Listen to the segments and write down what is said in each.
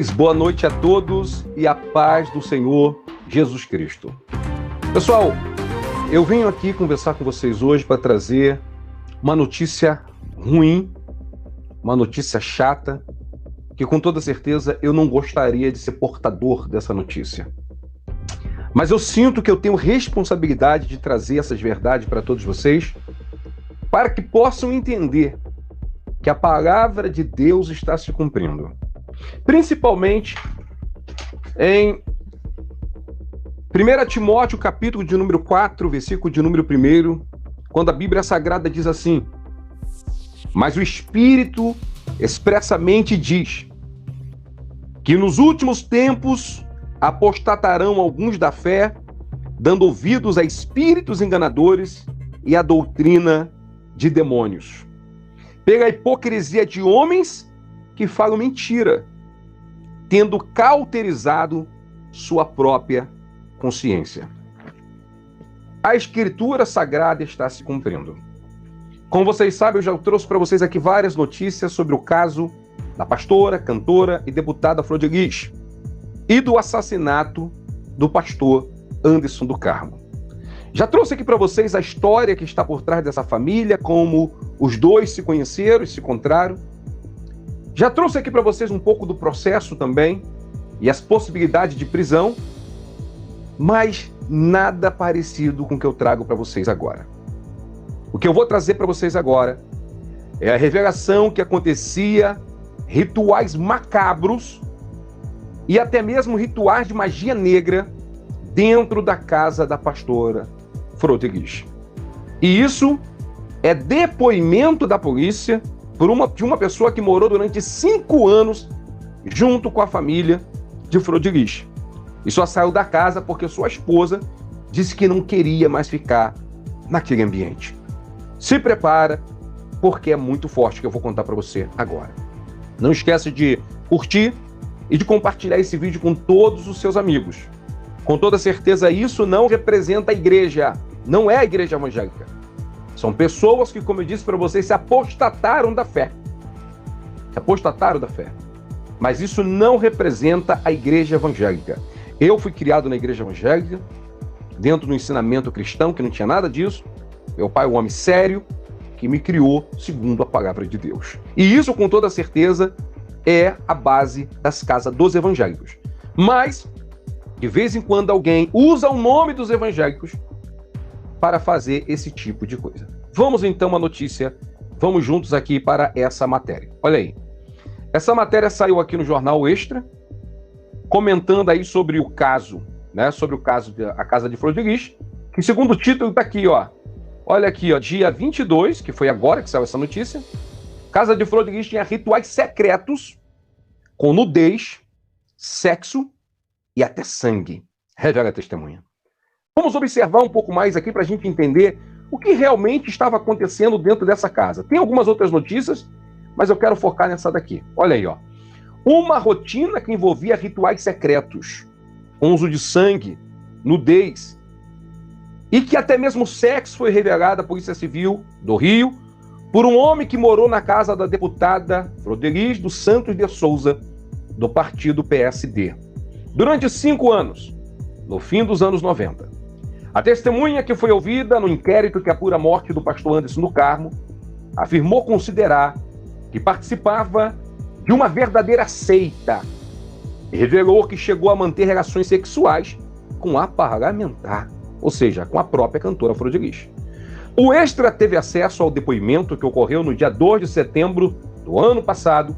Boa noite a todos e a paz do Senhor Jesus Cristo. Pessoal, eu venho aqui conversar com vocês hoje para trazer uma notícia ruim, uma notícia chata, que com toda certeza eu não gostaria de ser portador dessa notícia. Mas eu sinto que eu tenho responsabilidade de trazer essas verdades para todos vocês, para que possam entender que a palavra de Deus está se cumprindo. Principalmente em 1 Timóteo, capítulo de número 4, versículo de número 1, quando a Bíblia Sagrada diz assim: mas o Espírito expressamente diz que nos últimos tempos apostatarão alguns da fé, dando ouvidos a espíritos enganadores e a doutrina de demônios, pela hipocrisia de homens que falam mentira, tendo cauterizado sua própria consciência. A Escritura Sagrada está se cumprindo. Como vocês sabem, eu já trouxe para vocês aqui várias notícias sobre o caso da pastora, cantora e deputada Flor de Lis e do assassinato do pastor Anderson do Carmo. Já trouxe aqui para vocês a história que está por trás dessa família, como os dois se conheceram e se encontraram. Já trouxe aqui para vocês um pouco do processo também e as possibilidades de prisão, mas nada parecido com o que eu trago para vocês agora. O que eu vou trazer para vocês agora é a revelação que acontecia, rituais macabros e até mesmo rituais de magia negra dentro da casa da pastora Flor de Lis. E isso é depoimento da polícia de uma pessoa que morou durante 5 anos junto com a família de Flor de Lis. E só saiu da casa porque sua esposa disse que não queria mais ficar naquele ambiente. Se prepara, porque é muito forte o que eu vou contar para você agora. Não esquece de curtir e de compartilhar esse vídeo com todos os seus amigos. Com toda certeza, isso não representa a igreja, não é a igreja evangélica. São pessoas que, como eu disse para vocês, se apostataram da fé. Se apostataram da fé. Mas isso não representa a igreja evangélica. Eu fui criado na igreja evangélica, dentro do ensinamento cristão, que não tinha nada disso. Meu pai é um homem sério, que me criou segundo a palavra de Deus. E isso, com toda certeza, é a base das casas dos evangélicos. Mas, de vez em quando, alguém usa o nome dos evangélicos para fazer esse tipo de coisa. Vamos então à notícia, vamos juntos aqui para essa matéria. Olha aí, essa matéria saiu aqui no Jornal Extra, comentando aí sobre o caso, né, sobre o caso da Casa de Flor de Lis, que segundo o título está aqui, ó. Olha aqui, ó, dia 22, que foi agora que saiu essa notícia, Casa de Flor de Lis tinha rituais secretos com nudez, sexo e até sangue. Revela a testemunha. Vamos observar um pouco mais aqui para a gente entender o que realmente estava acontecendo dentro dessa casa. Tem algumas outras notícias, mas eu quero focar nessa daqui. Olha aí, ó. Uma rotina que envolvia rituais secretos, com uso de sangue, nudez, e que até mesmo sexo foi revelado à Polícia Civil do Rio por um homem que morou na casa da deputada Flor de Lis dos Santos de Souza, do partido PSD, durante 5 anos, no fim dos anos 90. A testemunha que foi ouvida no inquérito que apura a morte do pastor Anderson do Carmo afirmou considerar que participava de uma verdadeira seita e revelou que chegou a manter relações sexuais com a parlamentar, ou seja, com a própria cantora Flor de Lis. O Extra teve acesso ao depoimento que ocorreu no dia 2 de setembro do ano passado,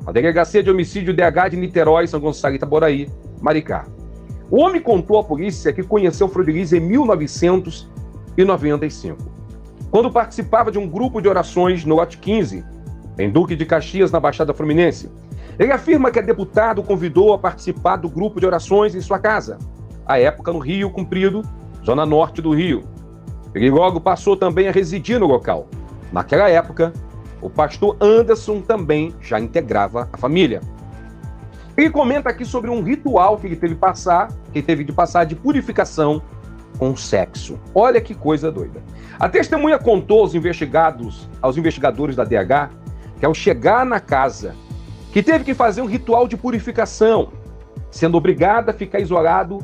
na Delegacia de Homicídio DH de Niterói, São Gonçalo Itaboraí, Maricá. O homem contou à polícia que conheceu Flor de Lis em 1995, quando participava de um grupo de orações no lote 15, em Duque de Caxias, na Baixada Fluminense. Ele afirma que a deputada o convidou a participar do grupo de orações em sua casa, à época no Rio Comprido, zona norte do Rio. Ele logo passou também a residir no local. Naquela época, o pastor Anderson também já integrava a família. Ele comenta aqui sobre um ritual que ele teve de passar de purificação com sexo. Olha que coisa doida. A testemunha contou aos investigadores da DH que ao chegar na casa que teve que fazer um ritual de purificação, sendo obrigado a ficar isolado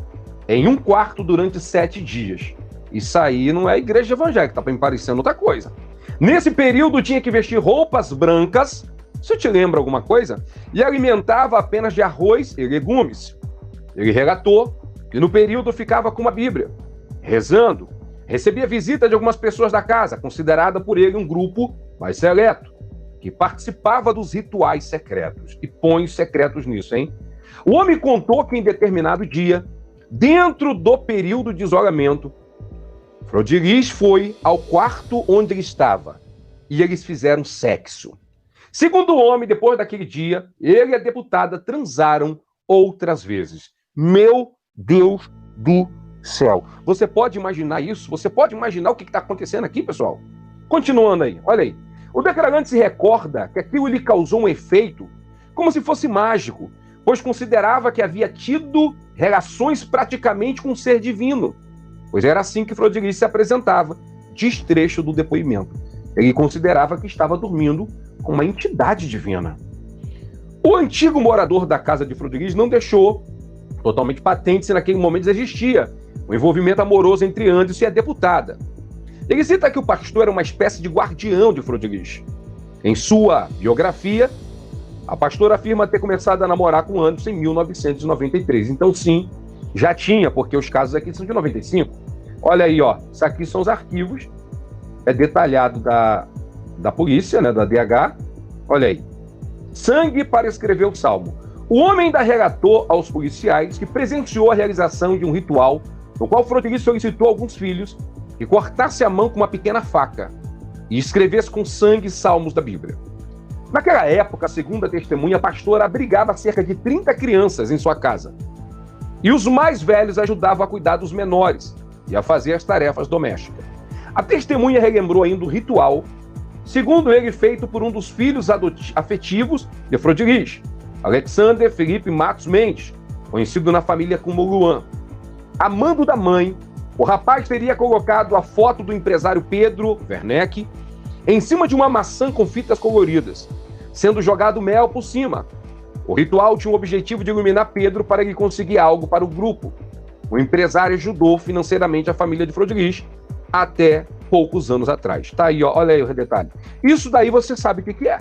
em um quarto durante 7 dias. Isso aí não é igreja evangélica, tá me parecendo outra coisa. Nesse período tinha que vestir roupas brancas, isso te lembra alguma coisa? E alimentava apenas de arroz e legumes. Ele relatou que no período ficava com uma Bíblia, rezando, recebia visita de algumas pessoas da casa, considerada por ele um grupo mais seleto, que participava dos rituais secretos. E põe os secretos nisso, hein? O homem contou que em determinado dia, dentro do período de isolamento, Florigeries foi ao quarto onde ele estava e eles fizeram sexo. Segundo o homem, depois daquele dia, ele e a deputada transaram outras vezes. Meu Deus do céu. Você pode imaginar isso? Você pode imaginar o que está acontecendo aqui, pessoal? Continuando aí, olha aí. O declarante se recorda que aquilo lhe causou um efeito como se fosse mágico, pois considerava que havia tido relações praticamente com um ser divino. Pois era assim que Florigeries se apresentava, diz trecho do depoimento. Ele considerava que estava dormindo com uma entidade divina. O antigo morador da casa de Florigeries não deixou totalmente patente se naquele momento existia um envolvimento amoroso entre Anderson e a deputada. Ele cita que o pastor era uma espécie de guardião de Florigeries. Em sua biografia, a pastora afirma ter começado a namorar com Anderson em 1993. Então, sim, já tinha, porque os casos aqui são de 95. Olha aí, ó, isso aqui são os arquivos, é detalhado da polícia, né, da DH. Olha aí. Sangue para escrever o salmo. O homem ainda relatou aos policiais que presenciou a realização de um ritual no qual Florigeries solicitou a alguns filhos que cortasse a mão com uma pequena faca e escrevesse com sangue salmos da Bíblia. Naquela época, segundo a testemunha, a pastora abrigava cerca de 30 crianças em sua casa. E os mais velhos ajudavam a cuidar dos menores e a fazer as tarefas domésticas. A testemunha relembrou ainda o ritual, segundo ele, feito por um dos filhos afetivos de Florigeries, Alexander Felipe Matos Mendes, conhecido na família como Luan. A mando da mãe, o rapaz teria colocado a foto do empresário Pedro Werneck em cima de uma maçã com fitas coloridas, sendo jogado mel por cima. O ritual tinha o objetivo de iluminar Pedro para ele conseguir algo para o grupo. O empresário ajudou financeiramente a família de Florigeries até poucos anos atrás. Tá aí, ó, olha aí o detalhe. Isso daí você sabe o que é.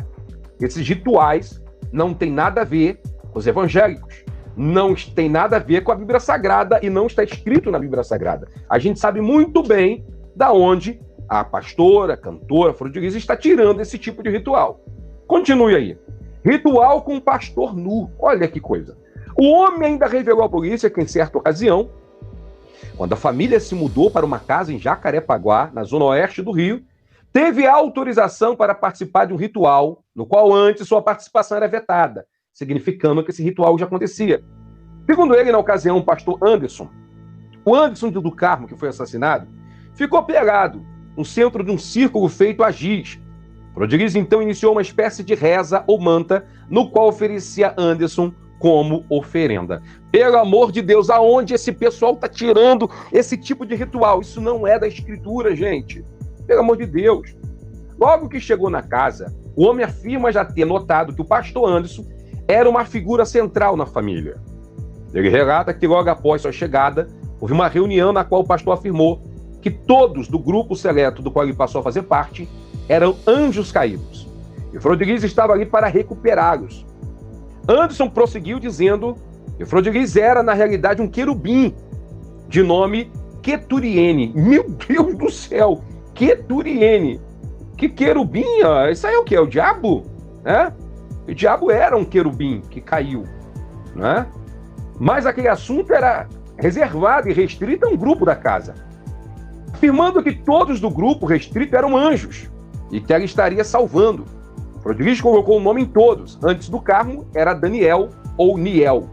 Esses rituais não tem nada a ver com os evangélicos. Não tem nada a ver com a Bíblia Sagrada e não está escrito na Bíblia Sagrada. A gente sabe muito bem da onde a pastora, a cantora Florigeries está tirando esse tipo de ritual. Continue aí. Ritual com o pastor nu. Olha que coisa. O homem ainda revelou à polícia que, em certa ocasião, quando a família se mudou para uma casa em Jacarepaguá, na zona oeste do Rio, teve autorização para participar de um ritual, no qual antes sua participação era vetada, significando que esse ritual já acontecia. Segundo ele, na ocasião, o pastor Anderson, o Anderson do Carmo, que foi assassinado, ficou pegado no centro de um círculo feito a giz. Florigeries então iniciou uma espécie de reza ou manta, no qual oferecia Anderson como oferenda. Pelo amor de Deus, aonde esse pessoal está tirando esse tipo de ritual? Isso não é da Escritura, gente. Pelo amor de Deus. Logo que chegou na casa, o homem afirma já ter notado que o pastor Anderson era uma figura central na família. Ele relata que logo após sua chegada, houve uma reunião na qual o pastor afirmou que todos do grupo seleto do qual ele passou a fazer parte eram anjos caídos. E Florigeries estava ali para recuperá-los. Anderson prosseguiu dizendo que Florigeries era, na realidade, um querubim, de nome Keturiene. Meu Deus do céu! Keturiene! Que querubim? Isso aí é o quê? É o diabo? É? O diabo era um querubim que caiu, né? Mas aquele assunto era reservado e restrito a um grupo da casa, afirmando que todos do grupo restrito eram anjos e que ela estaria salvando. Florigeries colocou o nome em todos. Antes do Carmo era Daniel ou Niel.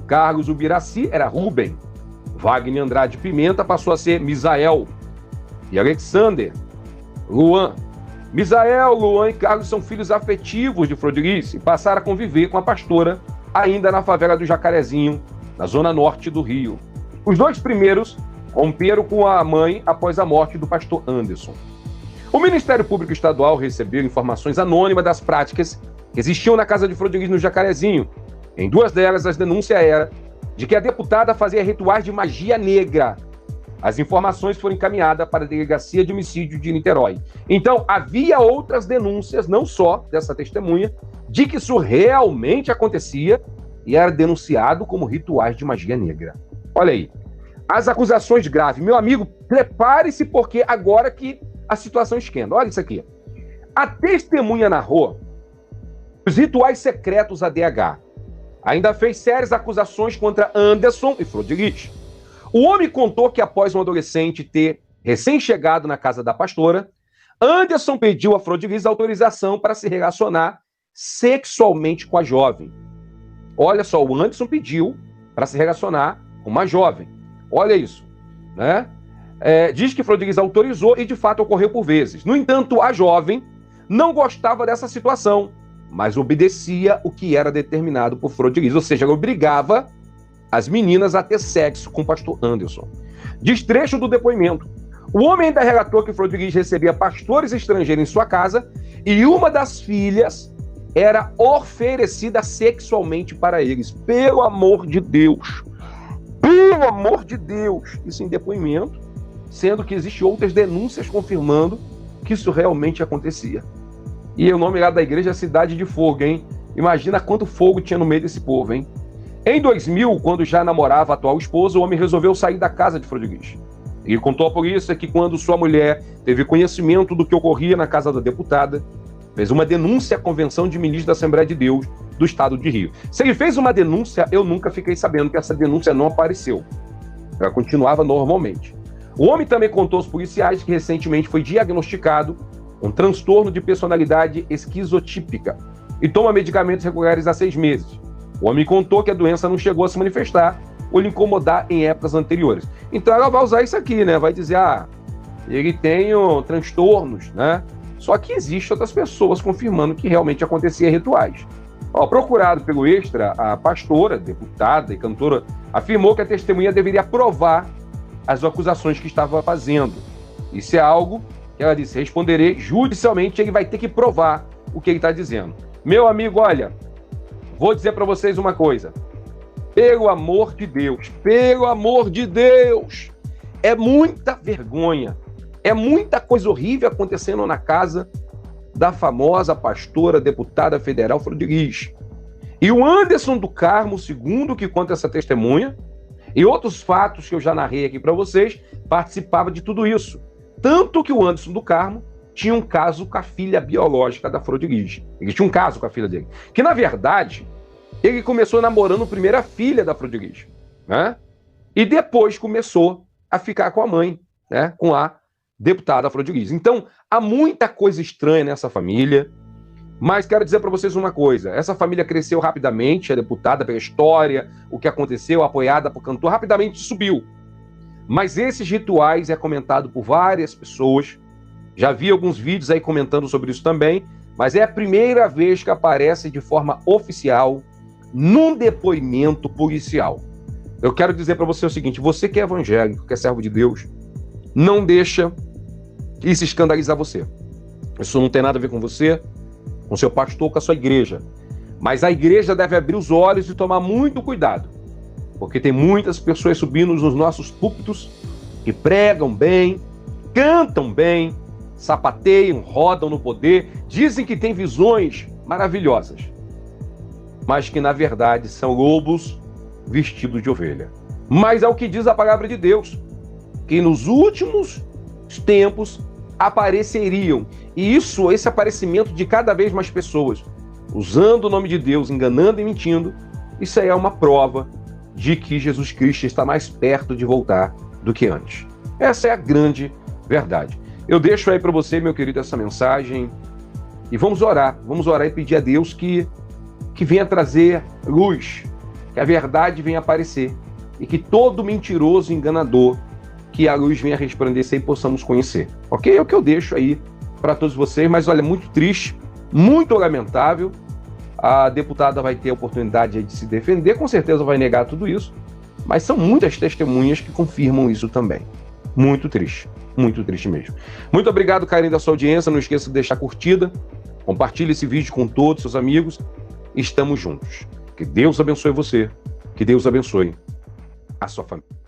Carlos Ubiraci era Rubem. Wagner Andrade Pimenta passou a ser Misael. E Alexander, Luan. Misael, Luan e Carlos são filhos afetivos de Florigeries e passaram a conviver com a pastora ainda na favela do Jacarezinho, na zona norte do Rio. Os dois primeiros romperam com a mãe após a morte do pastor Anderson. O Ministério Público Estadual recebeu informações anônimas das práticas que existiam na casa de Flor de Lis no Jacarezinho. Em duas delas, a denúncia era de que a deputada fazia rituais de magia negra. As informações foram encaminhadas para a Delegacia de Homicídio de Niterói. Então, havia outras denúncias, não só dessa testemunha, de que isso realmente acontecia e era denunciado como rituais de magia negra. Olha aí. As acusações graves. Meu amigo, prepare-se porque agora que a situação esquenta. Olha isso aqui. A testemunha narrou os rituais secretos ADH. Ainda fez sérias acusações contra Anderson e Flor de Lis. O homem contou que após um adolescente ter recém-chegado na casa da pastora, Anderson pediu a Flor de Lis autorização para se relacionar sexualmente com a jovem. Olha só, o Anderson pediu para se relacionar com uma jovem. Olha isso, né? Diz que Flor de Lis autorizou e de fato ocorreu por vezes. No entanto, a jovem não gostava dessa situação, mas obedecia o que era determinado por Flor de Lis, ou seja, ela obrigava as meninas a ter sexo com o pastor Anderson. Diz trecho do depoimento. O homem ainda relatou que Flor de Lis recebia pastores estrangeiros em sua casa e uma das filhas era oferecida sexualmente para eles. Pelo amor de Deus! Pelo amor de Deus! Isso em depoimento, sendo que existem outras denúncias confirmando que isso realmente acontecia. E o nome lá da igreja é Cidade de Fogo, hein? Imagina quanto fogo tinha no meio desse povo, hein? Em 2000, quando já namorava a atual esposa, o homem resolveu sair da casa de Flor de Lis. Ele contou à polícia que quando sua mulher teve conhecimento do que ocorria na casa da deputada, fez uma denúncia à Convenção de Ministros da Assembleia de Deus do Estado de Rio. Se ele fez uma denúncia, eu nunca fiquei sabendo que essa denúncia não apareceu. Ela continuava normalmente. O homem também contou aos policiais que recentemente foi diagnosticado um transtorno de personalidade esquizotípica e toma medicamentos regulares há 6 meses. O homem contou que a doença não chegou a se manifestar ou lhe incomodar em épocas anteriores. Então ela vai usar isso aqui, né? Vai dizer, ele tem transtornos, né? Só que existem outras pessoas confirmando que realmente acontecia rituais. Procurado pelo Extra, a pastora, deputada e cantora afirmou que a testemunha deveria provar as acusações que estava fazendo. Isso é algo que ela disse, responderei judicialmente, ele vai ter que provar o que ele está dizendo. Meu amigo, olha, vou dizer para vocês uma coisa. Pelo amor de Deus, é muita vergonha, é muita coisa horrível acontecendo na casa da famosa pastora deputada federal Flor de Lis. E o Anderson do Carmo, segundo o que conta essa testemunha, e outros fatos que eu já narrei aqui para vocês, participava de tudo isso. Tanto que o Anderson do Carmo tinha um caso com a filha biológica da Flor de Lis. Ele tinha um caso com a filha dele. Que, na verdade, ele começou namorando primeiro a filha da Flor de Lis, né? E depois começou a ficar com a mãe, né? Com a deputada Flor de Lis. Então, há muita coisa estranha nessa família, mas quero dizer para vocês uma coisa. Essa família cresceu rapidamente, a deputada, pela história, o que aconteceu, apoiada por cantor, rapidamente subiu. Mas esses rituais é comentado por várias pessoas. Já vi alguns vídeos aí comentando sobre isso também, mas é a primeira vez que aparece de forma oficial num depoimento policial. Eu quero dizer para você o seguinte, você que é evangélico, que é servo de Deus, não deixa isso escandalizar você. Isso não tem nada a ver com você, com seu pastor, com a sua igreja. Mas a igreja deve abrir os olhos e tomar muito cuidado, porque tem muitas pessoas subindo nos nossos púlpitos que pregam bem, cantam bem, sapateiam, rodam no poder, dizem que têm visões maravilhosas, mas que na verdade são lobos vestidos de ovelha. Mas é o que diz a palavra de Deus, que nos últimos tempos apareceriam, e esse aparecimento de cada vez mais pessoas, usando o nome de Deus, enganando e mentindo, isso aí é uma prova de que Jesus Cristo está mais perto de voltar do que antes. Essa é a grande verdade. Eu deixo aí para você, meu querido, essa mensagem e vamos orar e pedir a Deus que venha trazer luz, que a verdade venha aparecer e que todo mentiroso e enganador, que a luz venha resplandecer e possamos conhecer. Ok? É o que eu deixo aí para todos vocês, mas olha, muito triste, muito lamentável. A deputada vai ter a oportunidade de se defender, com certeza vai negar tudo isso, mas são muitas testemunhas que confirmam isso também. Muito triste mesmo. Muito obrigado, carinho da sua audiência, não esqueça de deixar curtida, Compartilhe esse vídeo com todos os seus amigos. Estamos juntos. Que Deus abençoe você. Que Deus abençoe a sua família.